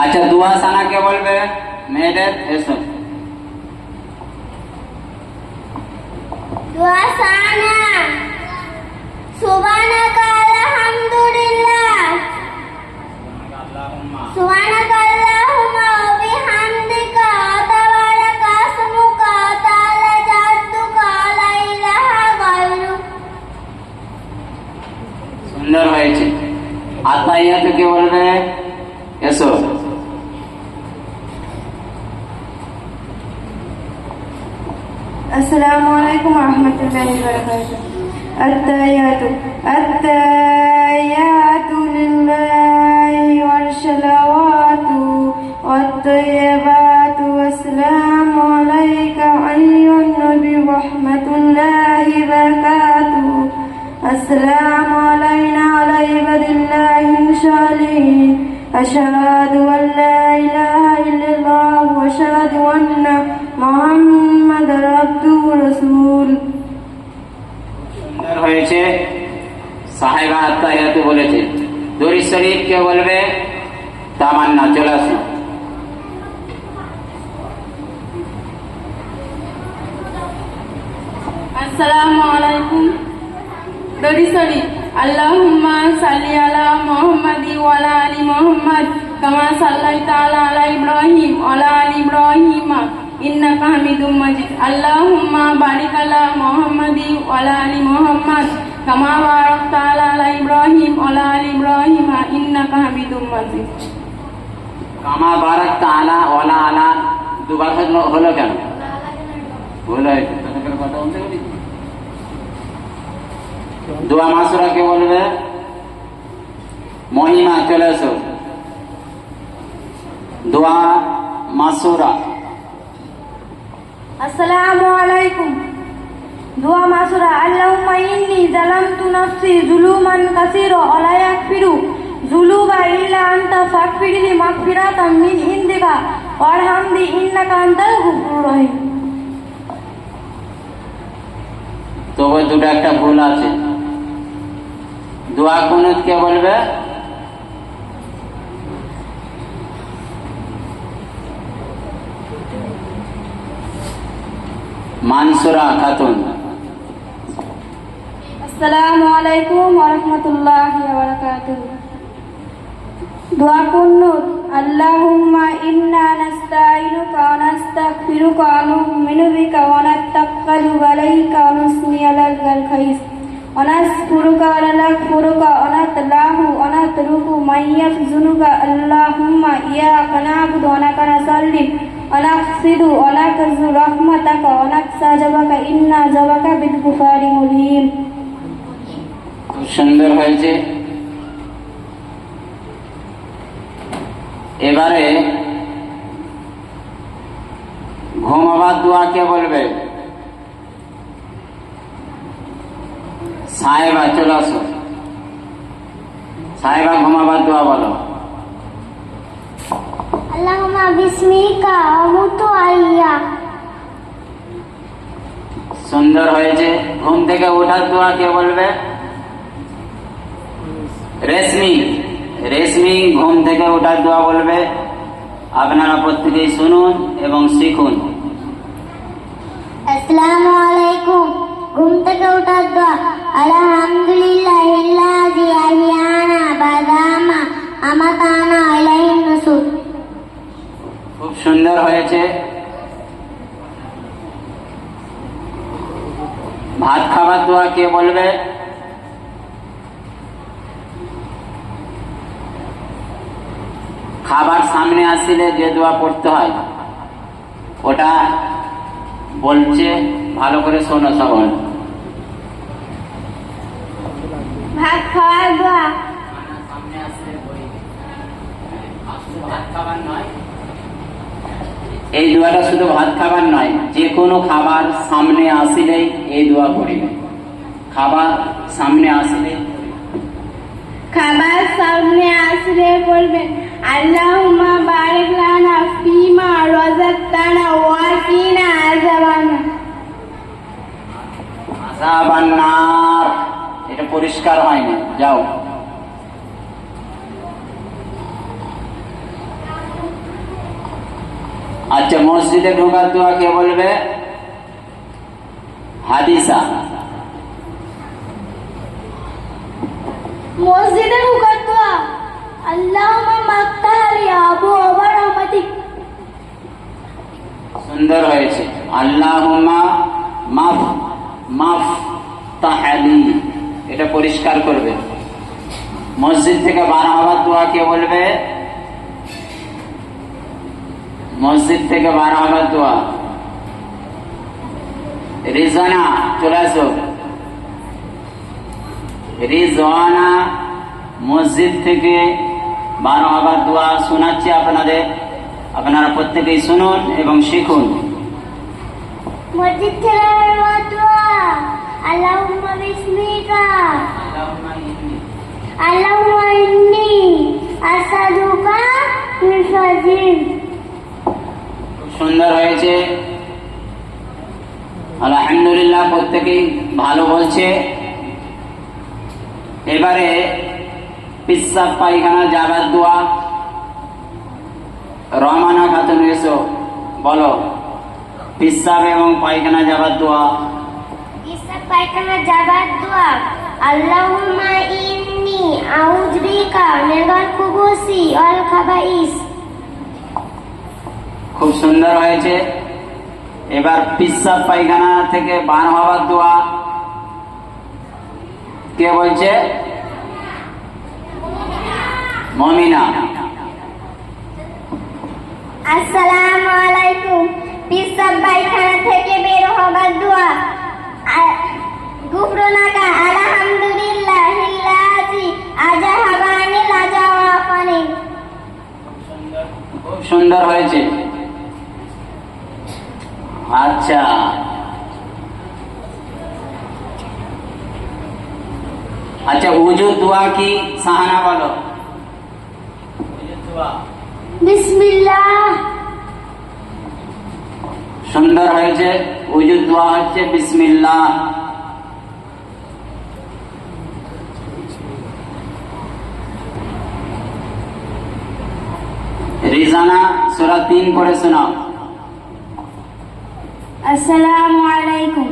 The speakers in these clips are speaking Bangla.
আচ্ছা, দুয়া সানা কে বলবে? মেয়েদের এসো। দুয়া সানা সুবহানাকা আলহামদুলিল্লাহ সুবহানাকা আল্লাহুম্মা ওয়া বিহামদিকা তাবারাকা ইসমুকা তাআলা জাদ্দুকা লা ইলাহা গায়রুক। সুন্দর হয়েছে। আতাইয়াতু কে বলবে? এসো। السلام عليكم ورحمة الله وبركاته. التحيات لله والصلوات والطيبات والسلام عليك أيها النبي ورحمة الله وبركاته. السلام علينا وعلى عباد الله الصالحين. أشهد أن لا إله إلا الله وأشهد أن محمد عبده ورسوله. সুন্দর হয়েছে। সাহেবা আত্তাহিয়াতু বলেছে। দরুদ শরীফ কে বলবে? তামান্না, চলে আসো। আসসালামু আলাইকুম। দরুদ শরীফ। আল্লাহুম্মা সাল্লি আলা মুহাম্মাদি ওয়া আলা আলি মুহাম্মাদ কামা সাল্লাইতা আলা ইব্রাহিম ওয়া আলা আলি ইব্রাহিম ইন্নাকা হামিদুম মাজিদ। আল্লাহুম্মা বারিক আলা মুহাম্মাদি ওয়া আলা আলি মুহাম্মাদ কামা বারাকতা আলা ইব্রাহিম ওয়া আলা আলি ইব্রাহিম ইন্নাকা হামিদুম মাজিদ। কামা বারাকতা আলা ওয়ালা আলা দুবার হলো কেন? ভুল হয়েছে। কথা বলতে বলি। দোয়া মাসুরা কে বলবে? মহিমা, চলে এসো। দোয়া মাসুরা। আসসালামু আলাইকুম। দোয়া মাসুরা। আল্লাহুম্মা ইন্নী যালামতু নাফসি যুলুমান কাসীরা ওয়া লা ইয়াগফিরু যুনুবা ইল্লা আনতা ফাগফিরলি মাগফিরাতাম মিন ইনদিকা ওয়ারহামনি ইন্নাকা আনতাল গফুরুর রহিম। তবে দুটো একটা ভুল আছে। দোয়া কুনুত কে বলবে? মানসুরা খাতুন। আসসালামু আলাইকুম ওয়া রাহমাতুল্লাহি ওয়া বারাকাতুহু। দোয়া কুনুত। আল্লাহুম্মা ইন্না নাস্তাঈনুকা ওয়া নাস্তাগফিরুকা ওয়া নু'মিনু বিকা ওয়া নাতাওয়াক্কালু আলাইকা ওয়া নুসনি আলাল খাইস ওয়া নাশকুরুকা ওয়া নাকফুরুকা ওয়া নাতলাহু ওয়া নাতরুকু মান ইয়াহজুনুকা। আল্লাহুম্মা ইyyaka না'বুদু ওয়া লাকা নাসাল্লি ওয়া নাকসিদু ওয়া নাকজু রাহমাতাকা ওয়া নাকসা জাবাকা ইন্না জাবাকা বিল কুফারি মুলিম। সুন্দর হয়েছে। এবারে ঘুমাবার দোয়া কে বলবে? সাহেবা, চলে আসো। সাহেবা, ঘুমাবার দোয়া বলো। আল্লাহুম্মা বিসমিকা আমুতু আইয়া। সুন্দর হয়েছে। ঘুম থেকে ওঠার দোয়া কে বলবে? রেশমি। রেশমি ঘুম থেকে ওঠার দোয়া বলবে। আপনারা প্রত্যেকেই শুনুন এবং শিখুন। আসসালামু আলাইকুম। ঘুম থেকে ওঠার দোয়া। আলহামদুলিল্লাহিল্লাযী আহইয়ানা বা'দা মা আমাতানা ওয়া ইলাইহিন নুশুর। খুব সুন্দর হয়েছে। ভাত খাবার দোয়া কে বলবে? খাবার সামনে আসলে যে দোয়া পড়তে হয় ওটা বলছে, ভালো করে শোনো সবাই। ভাত খাওয়ার দোয়া। এই দোয়াটা শুধু ভাত খাবার নয়, যে কোনো খাবার সামনে আসিলেই এই দোয়া করিবে। খাবার সামনে আসলে খাবার সামনে আসলে পড়বেন আল্লাহুম্মা বারিক লানা ফিমা রাযাকতানা ওয়া কিনা আযাবান নার। এটা পরিষ্কার হয়নি, যাও। আচ্ছা, মসজিদে ঢোকার দোয়া কে বলবে? হাদিসা। মসজিদে ঢোকার দোয়া আল্লাহুম্মা মাফতাহলি আবওয়াবা রাহমাতিক। সুন্দর হয়েছে। আল্লাহুম্মা মাফতাহলি, এটা পরিষ্কার করবে। মসজিদ থেকে বার হওয়ার দোয়া কে বলবে? মসজিদ থেকে বার হওয়ার দোয়া রিজওয়ানা, চলে আসো। রিজওয়ানা মসজিদ থেকে বার হওয়ার দোয়া শোনাচ্ছি আপনাদের, আপনারা প্রত্যেকেই শুনুন এবং শিখুন। মসজিদ থেকে বের হওয়ার দোয়া আল্লাহুম্মা বিসমিকা আল্লাহুম্মা ইন্নী আসাদুকা মিন শাররিন। সুন্দর হয়েছে, আলহামদুলিল্লাহ, প্রত্যেকেই ভালো বলছে। এবারে পিসাব পায়খানা যাবার দোয়া। রহমানা খাতুন, এসো বলো পিসাব এবং পায়খানা যাবার দোয়া। পিসাব পায়খানা যাবার দোয়া আল্লাহুম্মা ইন্নী আউযু বিকা মিনাল খুবুসি ওয়াল খাবাইস। খুব সুন্দর হয়েছে। এবার পিসাব পায়খানা থেকে বার হওয়ার দোয়া কে বলছে? মমিনা। আসসালামু আলাইকুম। পিসাব পায়খানা থেকে বের হবার দোয়া গুফরানাকা আলহামদুলিল্লাহিল্লাযী আযহাবানিল আযাওয়াফানি। খুব সুন্দর হয়েছে। আচ্ছা, আচ্ছা, উজু দোয়া কি? সাহানা বলো। উজু দোয়া বিসমিল্লাহ। সুন্দর হয়েছে। উজু দোয়া হচ্ছে বিসমিল্লাহ। রিজানা সূরা 3 পড়ে শোনাও। আসসালামু আলাইকুম।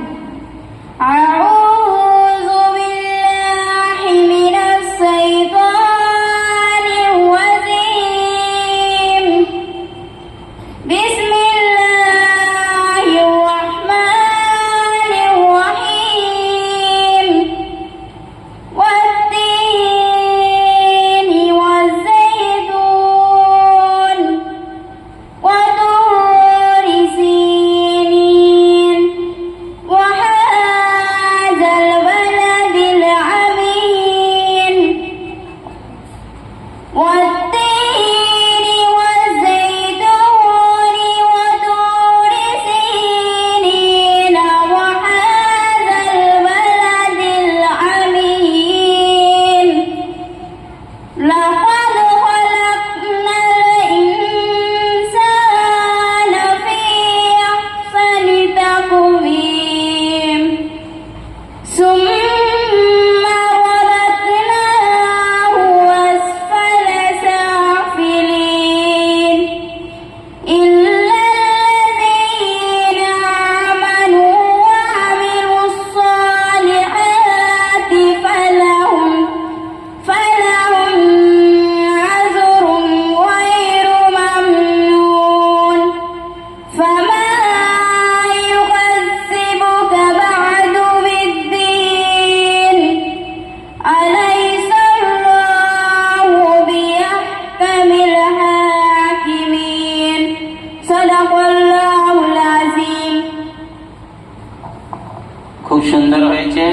আউযু বিল্লাহি মিনাশ শাইতানির রাজীম। বিসমিল্লাহির রাহমানির রাহিম। ওয়াত-তিনি ওয়াজ-যাইতুন ওয়া তুরি সিনিন ওয়া হাযাল বালাদিল আমিন। ওয়াত-তিনি ওয়াজ-যাইতুন ওয়া তুরি সিনিন ওয়া হাযাল বালাদিল আমিন। لقد خلقنا الإنسان في أحسن تقويم ثم رددناه أسفل سافلين إلا الذين آمنوا وعملوا الصالحات فلهم عذر غير ممنون فما يكذبك بعد بالدين أليس الله بأحكم الحاكمين صدق الله العظيم। খুব সুন্দর হয়েছে।